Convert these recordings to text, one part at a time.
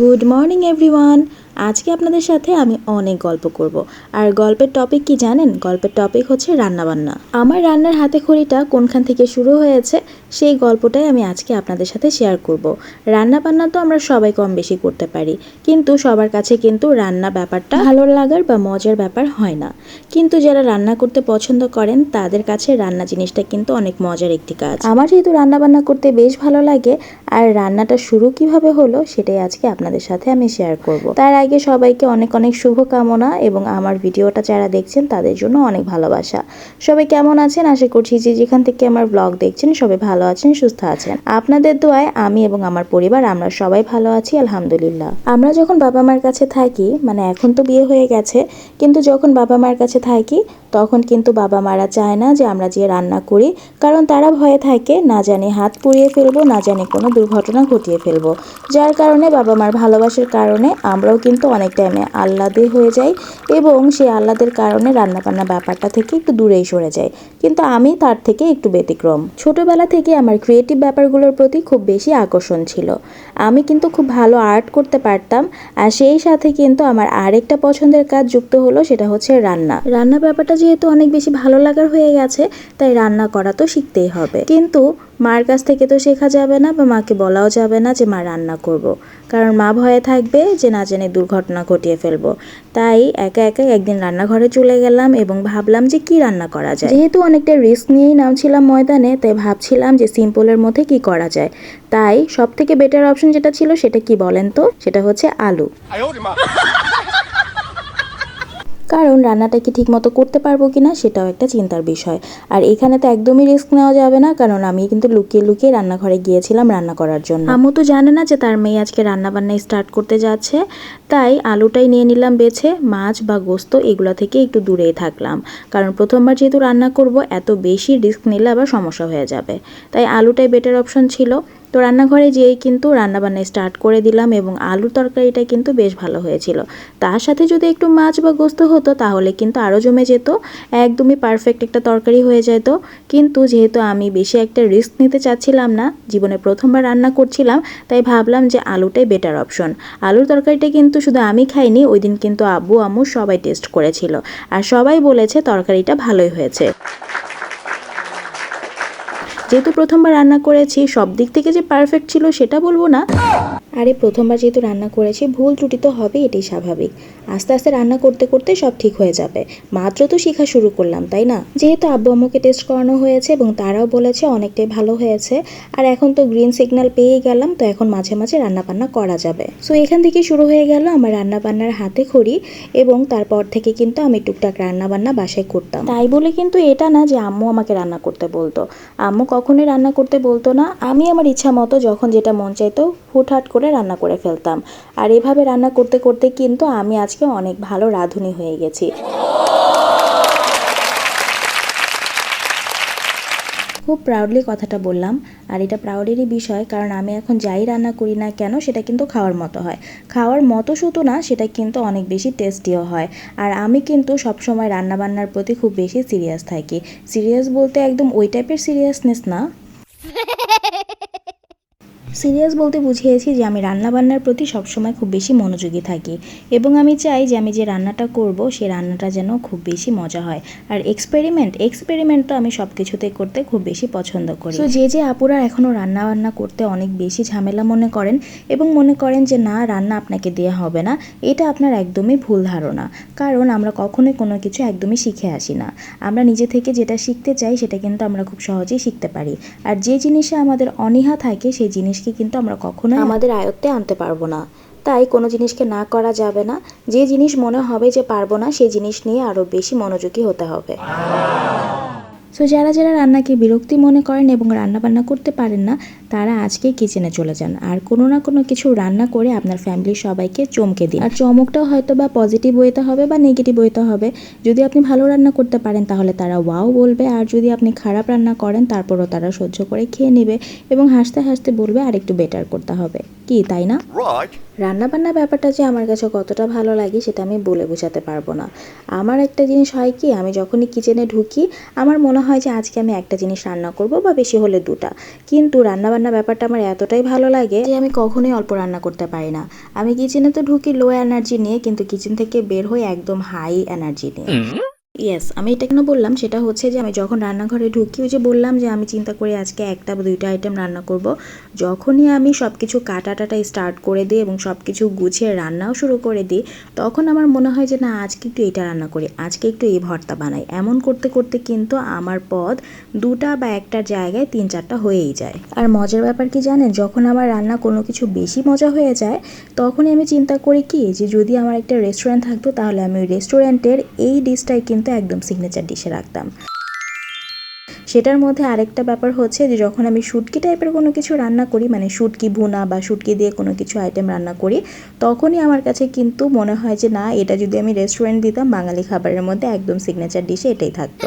Good morning everyone. আজকে আপনাদের সাথে আমি অনেক গল্প করব। আর গল্পের টপিক কি জানেন? গল্পের টপিক হচ্ছে রান্নাবান্না। আমার রান্নার হাতে খড়িটা কোনখান থেকে শুরু হয়েছে সেই গল্পটাই আমি আজকে আপনাদের সাথে শেয়ার করব। রান্নাবান্না তো আমরা সবাই কম বেশি করতে পারি, কিন্তু সবার কাছে কিন্তু রান্না ব্যাপারটা ভালো লাগার বা মজার ব্যাপার হয় না। কিন্তু যারা রান্না করতে পছন্দ করেন তাদের কাছে রান্না জিনিসটা কিন্তু অনেক মজার একটি কাজ। আমার যেহেতু রান্নাবান্না করতে বেশ ভালো লাগে, আর রান্নাটা শুরু কিভাবে হলো সেটাই আজকে আপনাদের সাথে আমি শেয়ার করব। তার আগে সবাইকে অনেক অনেক শুভকামনা এবং আমার ভিডিওটা যারা দেখছেন তাদের জন্য অনেক ভালোবাসা। সবাই কেমন আছেন? আশা করছি যে যেখান থেকে আমার ব্লগ দেখছেন সবাই ভালো আছেন, সুস্থ আছেন। আপনাদের দোয়ায় আমি এবং আমার পরিবার আমরা সবাই ভালো আছি, আলহামদুলিল্লাহ। আমরা যখন বাবা মার কাছে থাকি, মানে এখন তো বিয়ে হয়ে গেছে, কিন্তু যখন বাবা মার কাছে থাকি তখন কিন্তু বাবা মারা চায় না যে আমরা যে রান্না করি, কারণ তারা ভয়ে থাকে না জানি হাত পুড়িয়ে ফেলবো, না জানি কোনো দুর্ঘটনা ঘটিয়ে ফেলবো। যার কারণে বাবা মার ভালোবাসার কারণে আমরাও কিন্তু অনেক টাইমে আহ্লাদে হয়ে যাই এবং সেই আহ্লাদের কারণে রান্নাবান্না ব্যাপারটা থেকে একটু দূরেই সরে যাই। কিন্তু আমি তার থেকে একটু ব্যতিক্রম। ছোটবেলা থেকে আমার ক্রিয়েটিভ ব্যাপারগুলোর প্রতি খুব বেশি আকর্ষণ ছিল। আমি কিন্তু খুব ভালো আর্ট করতে পারতাম, আর সেই সাথে কিন্তু আমার আরেকটা পছন্দের কাজ যুক্ত হলো, সেটা হচ্ছে রান্না ব্যাপারটা যেহেতু অনেক বেশি ভালো লাগার হয়ে গেছে, তাই রান্না করা তো শিখতেই হবে। কিন্তু মার কাছ থেকে তো শেখা যাবে না বা মাকে বলাও যাবে না যে মা রান্না করব, কারণ মা ভয়ে থাকবে যে না জানি দুর্ঘটনা ঘটিয়ে ফেলবো। তাই একা একা একদিন রান্নাঘরে চলে গেলাম এবং ভাবলাম যে কি রান্না করা যায়। যেহেতু অনেকটা রিস্ক নিয়েই নামছিলাম ময়দানে, তাই ভাবছিলাম যে সিম্পলের মধ্যে কি করা যায়। তাই সব থেকে বেটার অপশন যেটা ছিল সেটা কি বলেন তো? সেটা হচ্ছে আলু। কারণ রান্নাটা কি ঠিক মতো করতে পারবো কিনা সেটাও একটা চিন্তার বিষয়। আর এখানে তো একদমই রিস্ক নেওয়া যাবে না, কারণ আমি কিন্তু লুকিয়ে লুকিয়ে রান্নাঘরে গিয়েছিলাম রান্না করার জন্য। আম্মু তো জানে না যে তার মেয়ে আজকে রান্না বান্না স্টার্ট করতে যাচ্ছে, তাই আলুটাই নিয়ে নিলাম বেছে। মাছ বা গোস্ত এগুলো থেকে একটু দূরেই থাকলাম, কারণ প্রথমবার যেহেতু রান্না করব এত বেশি রিস্ক নিলে আবার সমস্যা হয়ে যাবে। তাই আলুটাই বেটার অপশন ছিল। তো রান্নাঘরে যেয়েই কিন্তু রান্নাবান্না স্টার্ট করে দিলাম এবং আলুর তরকারিটা কিন্তু বেশ ভালো হয়েছিল। তার সাথে যদি একটু মাছ বা গোস্ত হতো তাহলে কিন্তু আরও জমে যেত, একদমই পারফেক্ট একটা তরকারি হয়ে যেত। কিন্তু যেহেতু আমি বেশি একটা রিস্ক নিতে চাচ্ছিলাম না, জীবনে প্রথমবার রান্না করছিলাম, তাই ভাবলাম যে আলুটাই বেটার অপশন। আলুর তরকারিটা কিন্তু শুধু আমি খাইনি, ওই দিন কিন্তু আব্বু আম্মু সবাই টেস্ট করেছিল, আর সবাই বলেছে তরকারিটা ভালোই হয়েছে। যেহেতু প্রথমবার রান্না করেছি, সব দিক থেকে যে পারফেক্ট ছিল সেটা বলবো না। আরে প্রথমবার যেহেতু রান্না করেছি, ভুল ত্রুটি তো হবে, এটাই স্বাভাবিক। আস্তে আস্তে রান্না করতে করতে সব ঠিক হয়ে যাবে। মাত্র তো শেখা শুরু করলাম, তাই না? যেহেতু আব্বু আম্মুকে টেস্ট করানো হয়েছে এবং তারাও বলেছে অনেকটাই ভালো হয়েছে, আর এখন তো গ্রিন সিগন্যাল পেয়ে গেলাম, তো এখন মাঝে মাঝে রান্নাবান্না করা যাবে। সো এখান থেকে শুরু হয়ে গেল আমার রান্নাবান্নার হাতে খড়ি, এবং তারপর থেকে কিন্তু আমি টুকটাক রান্নাবান্না বাসায় করতাম। তাই বলে কিন্তু এটা না যে আম্মু আমাকে রান্না করতে বলতো। আম্মু কখনোই রান্না করতে বলতো না। আমি আমার ইচ্ছা মতো যখন যেটা মন চাইতো হুটহাট করে রান্না করে ফেলতাম। আর এভাবে রান্না করতে করতে কিন্তু আমি আজকে অনেক ভালো রাঁধুনি হয়ে গেছি। খুব প্রাউডলি কথাটা বললাম, আর এটা প্রাউডেরই বিষয়, কারণ আমি এখন যাই রান্না করি না কেন সেটা কিন্তু খাওয়ার মতো হয়। খাওয়ার মতো শুধু না, সেটা কিন্তু অনেক বেশি টেস্টিও হয়। আর আমি কিন্তু সবসময় রান্নাবান্নার প্রতি খুব বেশি সিরিয়াস থাকি। সিরিয়াস বলতে একদম ওই টাইপের সিরিয়াসনেস না, সিরিয়াস বলতে বুঝিয়েছি যে আমি রান্নাবান্নার প্রতি সবসময় খুব বেশি মনোযোগী থাকি, এবং আমি চাই যে আমি যে রান্নাটা করব সেই রান্নাটা যেন খুব বেশি মজা হয়। আর এক্সপেরিমেন্ট তো আমি সব কিছুতেই করতে খুব বেশি পছন্দ করি। তো যে আপুরা এখনও রান্নাবান্না করতে অনেক বেশি ঝামেলা মনে করেন এবং মনে করেন যে না রান্না আপনাকে দেওয়া হবে না, এটা আপনার একদমই ভুল ধারণা। কারণ আমরা কখনোই কোনো কিছু একদমই শিখে আসি না। আমরা নিজে থেকে যেটা শিখতে চাই সেটা কিন্তু আমরা খুব সহজেই শিখতে পারি। আর যে জিনিসে আমাদের অনীহা থাকে সেই জিনিসকে কিন্তু আমরা কখনোই আমাদের আয়ত্তে আনতে পারবো না। তাই কোনো জিনিসকে না করা যাবে না। যে জিনিস মনে হবে যে পারবো না, সেই জিনিস নিয়ে আরও বেশি মনোযোগী হতে হবে। সো যারা যারা রান্নাকে বিরক্তি মনে করেন এবং রান্না বান্না করতে পারেন না, তারা আজকেই কিচেনে চলে যান আর কোনো না কোনো কিছু রান্না করে আপনার ফ্যামিলির সবাইকে চমকে দিন। আর চমকটাও হয়তো বা পজিটিভ ওয়েতে হবে বা নেগেটিভ ওয়েতে হবে। যদি আপনি ভালো রান্না করতে পারেন তাহলে তারা ওয়াও বলবে, আর যদি আপনি খারাপ রান্না করেন তারপরও তারা সহ্য করে খেয়ে নেবে এবং হাসতে হাসতে বলবে আর একটু বেটার করতে হবে। কি কি, তাই না? Right. রান্নাবান্না ব্যাপারটা যে আমার কাছে কতটা ভালো লাগে সেটা আমি বলে বোঝাতে পারবো না। আমার একটা জিনিস হয় কি, আমি যখনই কিচেনে ঢুকি আমার মনে হয় যে আজকে আমি একটা জিনিস রান্না করব বা বেশি হলে দুটা। কিন্তু রান্নাবান্না ব্যাপারটা আমার এতটাই ভালো লাগে যে আমি কখনোই অল্প রান্না করতে পারি না। আমি কিচেনে তো ঢুকি লো এনার্জি নিয়ে, কিন্তু কিচেন থেকে বের হই একদম হাই এনার্জি নিয়ে। ইয়েস, আমি এটা কেন বললাম সেটা হচ্ছে যে আমি যখন রান্নাঘরে ঢুকি, ওই যে বললাম যে আমি চিন্তা করি আজকে একটা বা দুইটা আইটেম রান্না করব, যখনই আমি সব কিছু কাটাটা স্টার্ট করে দিই এবং সব কিছু গুছিয়ে রান্নাও শুরু করে দিই, তখন আমার মনে হয় যে না আজকে একটু এটা রান্না করি, আজকে একটু এই ভর্তা বানাই। এমন করতে করতে কিন্তু আমার পদ দুটা বা একটার জায়গায় 3-4টা হয়েই যায়। আর মজার ব্যাপার কি জানেন, যখন আমার রান্না কোনো কিছু বেশি মজা হয়ে যায় তখনই আমি চিন্তা করি কি যে যদি আমার একটা রেস্টুরেন্ট থাকতো তাহলে আমি ওই রেস্টুরেন্টের এই ডিশটাই কিন্তু একদম সিগনেচার ডিশে রাখতাম। সেটার মধ্যে আরেকটা ব্যাপার হচ্ছে যে যখন আমি শুটকি টাইপের কোনো কিছু রান্না করি, মানে শুটকি ভুনা বা শুটকি দিয়ে কোনো কিছু আইটেম রান্না করি, তখনই আমার কাছে কিন্তু মনে হয় যে না এটা যদি আমি রেস্টুরেন্ট দিতাম বাঙালি খাবারের মধ্যে একদম সিগনেচার ডিশে এটাই থাকতো।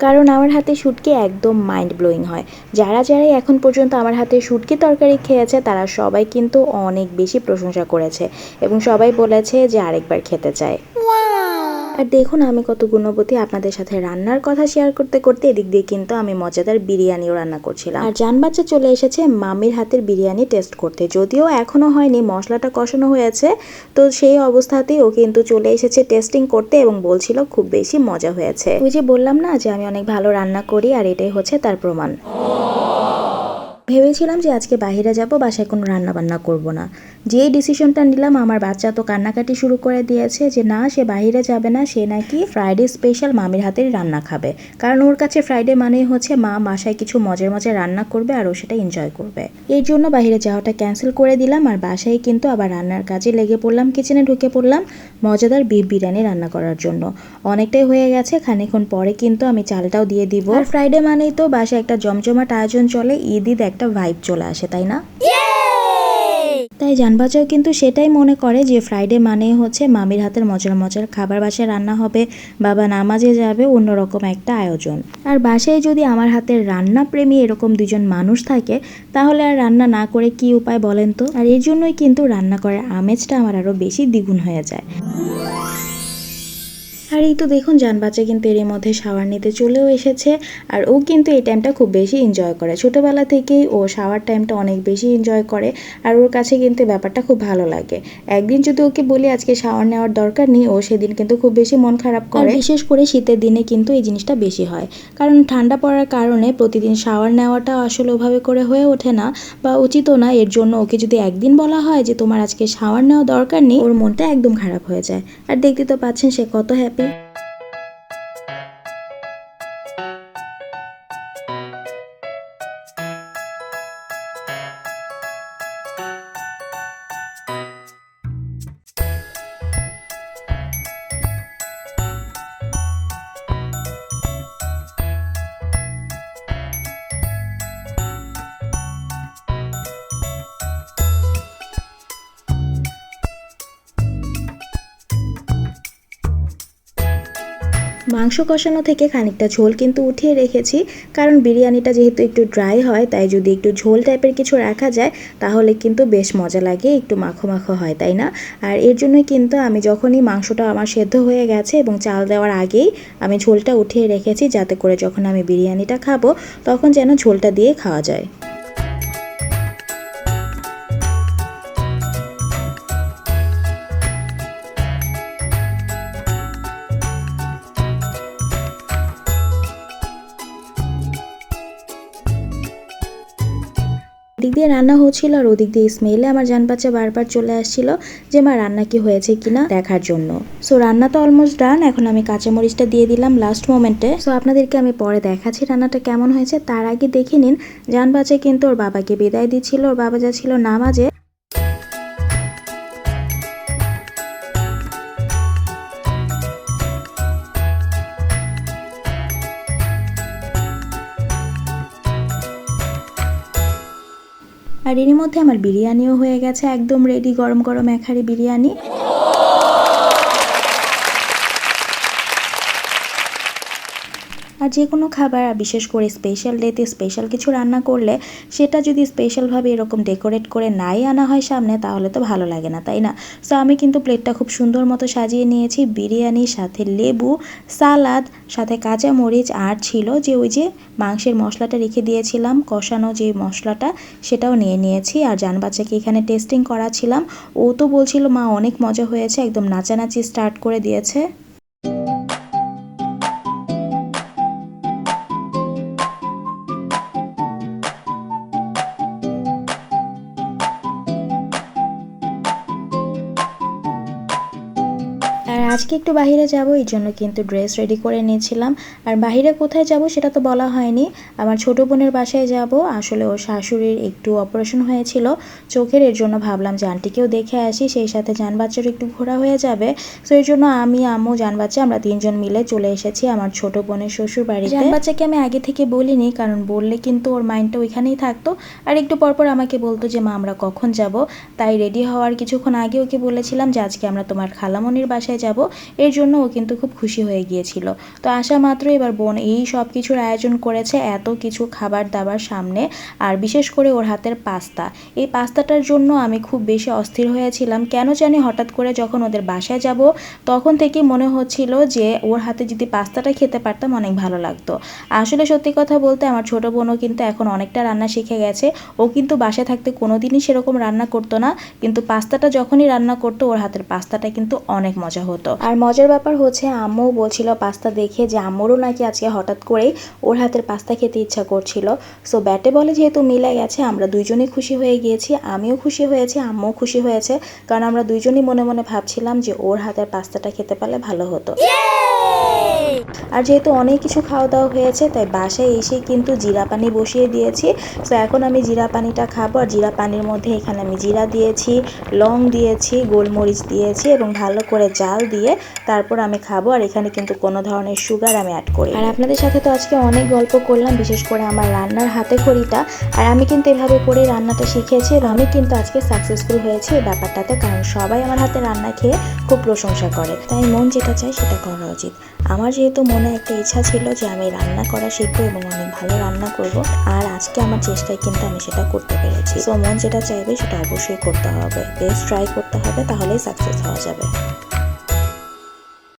কারণ আমার হাতে শুটকি একদম মাইন্ড ব্লোয়িং হয়। যারা যারাই এখন পর্যন্ত আমার হাতে শুটকি তরকারি খেয়েছে তারা সবাই কিন্তু অনেক বেশি প্রশংসা করেছে এবং সবাই বলেছে যে আরেকবার খেতে চায়। আর দেখুন আমি কত গুণবতী, আপনাদের সাথে রান্নার কথা শেয়ার করতে করতে এদিক দিয়ে কিন্তু আমি মজাদার বিরিয়ানিও রান্না করছিলাম। আর জান বাচ্চা চলে এসেছে মামির হাতের বিরিয়ানি টেস্ট করতে, যদিও এখনো হয়নি, মশলাটা কষানো হয়েছে, তো সেই অবস্থাতেই ও কিন্তু চলে এসেছে টেস্টিং করতে এবং বলছিল খুব বেশি মজা হয়েছে। ওই যে বললাম না যে আমি অনেক ভালো রান্না করি, আর এটাই হচ্ছে তার প্রমাণ। ভেবেছিলাম যে আজকে বাইরে যাব, বাসায় কোনো রান্না বান্না করব না। যেই ডিসিশনটা নিলাম আমার বাচ্চা তো কান্নাকাটি শুরু করে দিয়েছে যে না সে বাইরে যাবে না, সে নাকি ফ্রাইডে স্পেশাল মামির হাতের রান্না খাবে। কারণ ওর কাছে ফ্রাইডে মানেই হচ্ছে মা বাসায় কিছু মজার মজার রান্না করবে আর ও সেটা এনজয় করবে। এই জন্য বাইরে যাওয়াটা ক্যান্সেল করে দিলাম আর বাসায় কিন্তু আবার রান্নার কাজে লেগে পড়লাম, কিচেনে ঢুকে পড়লাম মজাদার বিফ বিরিয়ানি রান্না করার জন্য। অনেকটাই হয়ে গেছে, খানিকক্ষণ পরে কিন্তু আমি চালটাও দিয়ে দিব। আর ফ্রাইডে মানেই তো বাসায় একটা জমজমাট আয়োজন চলে, ঈদ একটা ভাইব চলে আসে, তাই না? তাই জানবাচাও কিন্তু সেটাই মনে করে যে ফ্রাইডে মানে হচ্ছে মামির হাতের মজার মজার খাবার বাসায় রান্না হবে, বাবা নামাজে যাবে, অন্যরকম একটা আয়োজন। আর বাসায় যদি আমার হাতের রান্না প্রেমী এরকম দুজন মানুষ থাকে তাহলে আর রান্না না করে কি উপায় বলেন তো? আর এই জন্যই কিন্তু রান্না করার আমেজটা আমার আরো বেশি দ্বিগুণ হয়ে যায়। আর এই তো দেখুন জান বাচ্চা কিন্তু এর মধ্যে শাওয়ার নিতে চলেও এসেছে, আর ও কিন্তু এই টাইমটা খুব বেশি এনজয় করে। ছোটোবেলা থেকেই ও শাওয়ার টাইমটা অনেক বেশি এনজয় করে, আর ওর কাছে কিন্তু ব্যাপারটা খুব ভালো লাগে। একদিন যদি ওকে বলি আজকে শাওয়ার নেওয়ার দরকার নেই, ও সেদিন কিন্তু খুব বেশি মন খারাপ করে। বিশেষ করে শীতের দিনে কিন্তু এই জিনিসটা বেশি হয়, কারণ ঠান্ডা পড়ার কারণে প্রতিদিন শাওয়ার নেওয়াটা আসলে ওভাবে করে হয়ে ওঠে না বা উচিতও না। এর জন্য ওকে যদি একদিন বলা হয় যে তোমার আজকে শাওয়ার নেওয়া দরকার নেই, ওর মনটা একদম খারাপ হয়ে যায়। আর দেখতে তো পাচ্ছেন সে কত হ্যাপি। মাংস কষানো থেকে খানিকটা ঝোল কিন্তু উঠিয়ে রেখেছি, কারণ বিরিয়ানিটা যেহেতু একটু ড্রাই হয় তাই যদি একটু ঝোল টাইপের কিছু রাখা যায় তাহলে কিন্তু বেশ মজা লাগে, একটু মাখো মাখো হয়, তাই না? আর এর জন্যই কিন্তু আমি যখনই মাংসটা আমার সেদ্ধ হয়ে গেছে এবং চাল দেওয়ার আগেই আমি ঝোলটা উঠিয়ে রেখেছি, যাতে করে যখন আমি বিরিয়ানিটা খাবো তখন যেন ঝোলটা দিয়ে খাওয়া যায়। দিক দিয়ে রান্না হচ্ছিল আর ওদিক দিয়ে স্মেলে আমার জান বাচ্চা বারবার চলে আসছিল যে মা রান্না কি হয়েছে কিনা দেখার জন্য। সো রান্না তো অলমোস্ট ডান, এখন আমি কাঁচামরিচটা দিয়ে দিলাম লাস্ট মোমেন্টে। সো আপনাদেরকে আমি পরে দেখাচ্ছি রান্নাটা কেমন হয়েছে, তার আগে দেখে নিন জান বাচ্চা কিন্তু ওর বাবাকে বিদায় দিচ্ছিল, ওর বাবা যাচ্ছিল নামাজে। আর এরই মধ্যে আমার বিরিয়ানিও হয়ে গেছে একদম রেডি, গরম গরম এক হাঁড়ি বিরিয়ানি। আর যে কোনো খাবার, বিশেষ করে স্পেশাল ডেতে স্পেশাল কিছু রান্না করলে সেটা যদি স্পেশালভাবে এরকম ডেকোরেট করে নাই আনা হয় সামনে, তাহলে তো ভালো লাগে না, তাই না? সো আমি কিন্তু প্লেটটা খুব সুন্দর মতো সাজিয়ে নিয়েছি। বিরিয়ানির সাথে লেবু, সালাদ, সাথে কাঁচা মরিচ, আর ছিল যে ওই যে মাংসের মশলাটা রেখে দিয়েছিলাম, কষানো যে মশলাটা, সেটাও নিয়ে নিয়েছি। আর জান বাচ্চাকে এখানে টেস্টিং করাছিলাম। ও তো বলছিল মা অনেক মজা হয়েছে, একদম নাচানাচি স্টার্ট করে দিয়েছে। আর আজকে একটু বাইরে যাব, এই জন্য কিন্তু ড্রেস রেডি করে নিয়েছিলাম। আর বাইরে কোথায় যাব সেটা তো বলা হয়নি, আমার ছোট বোনের বাসায় যাব। আসলে ওর শাশুড়ির একটু অপারেশন হয়েছিল চোখের, এর জন্য ভাবলাম যে আন্টিকেও দেখে আসি, সেই সাথে জান বাচ্চারও একটু ঘোরা হয়ে যাবে। সো এর জন্য আমি, আম্মু, জান বাচ্চা আমরা তিনজন মিলে চলে এসেছি আমার ছোট বোনের শ্বশুর বাড়িতে। জান বাচ্চাকে আমি আগে থেকে বলিনি, কারণ বললে কিন্তু ওর মাইন্ডটা ওইখানেই থাকতো, আর একটু পরপর আমাকে বলতো যে মা আমরা কখন যাব। তাই রেডি হওয়ার কিছুক্ষণ আগে ওকে বলেছিলাম যে আজকে আমরা তোমার খালামণির বাসায় যাব। এর জন্য ও কিন্তু খুব খুশি হয়ে গিয়েছিল। তো আসা মাত্র এবার বোন এই সব কিছুর আয়োজন করেছে, এত কিছু খাবার দাবার সামনে, আর বিশেষ করে ওর হাতের পাস্তা। এই পাস্তাটার জন্য আমি খুব বেশি অস্থির হয়েছিলাম, কেন জানি হঠাৎ করে যখন ওদের বাসায় যাব তখন থেকে মনে হচ্ছিল যে ওর হাতে যদি পাস্তাটা খেতে পারতাম অনেক ভালো লাগতো। আসলে সত্যি কথা বলতে আমার ছোট বোনও কিন্তু এখন অনেকটা রান্না শিখে গেছে। ও কিন্তু বাসায় থাকতে কোনোদিনই সেরকম রান্না করতো না, কিন্তু পাস্তাটা যখনই রান্না করতো ওর হাতের পাস্তাটা কিন্তু অনেক মজা হতো। আর মজার ব্যাপার হচ্ছে আম্মু বলছিল পাস্তা দেখে যে আম্মুরও নাকি আজকে হঠাৎ করেই ওর হাতের পাস্তা খেতে ইচ্ছা করছিল। সো ব্যাটে বলে যেহেতু মিলে গেছে, আমরা দুইজনেই খুশি হয়ে গিয়েছি। আমিও খুশি হয়েছি, আম্মুও খুশি হয়েছে, কারণ আমরা দুইজনই মনে মনে ভাবছিলাম যে ওর হাতের পাস্তাটা খেতে পারলে ভালো হতো। আর যেহেতু অনেক কিছু খাওয়া দাওয়া হয়েছে, তাই বাসায় এসে কিন্তু জিরা পানি বসিয়ে দিয়েছি। সো এখন আমি জিরা পানিটা খাবো। আর জিরা পানির মধ্যে এখানে আমি জিরা দিয়েছি, লং দিয়েছি, গোলমরিচ দিয়েছি এবং ভালো করে জাল দিয়ে তারপর আমি খাবো। আর এখানে কিন্তু কোনো ধরনের সুগার আমি অ্যাড করি। আর আপনাদের সাথে তো আজকে অনেক গল্প করলাম, বিশেষ করে আমার রান্নার হাতে খড়িটা। আর আমি কিন্তু এভাবে করে রান্নাটা শিখেছি এবং আমি কিন্তু আজকে সাকসেসফুল হয়েছি এই ব্যাপারটাতে, কারণ সবাই আমার হাতে রান্না খেয়ে খুব প্রশংসা করে। তাই মন যেটা চায় সেটা করা উচিত। আমার যেহেতু মনে একটা ইচ্ছা ছিল যে আমি রান্না করা শিখবো এবং অনেক ভালো রান্না করব, আর আজকে আমার চেষ্টায় কিন্তু আমি সেটা করতে পেরেছি। সো মন যেটা চাইবে সেটা অবশ্যই করতে হবে, বেস্ট ট্রাই করতে হবে, তাহলেই সাকসেস হওয়া যাবে।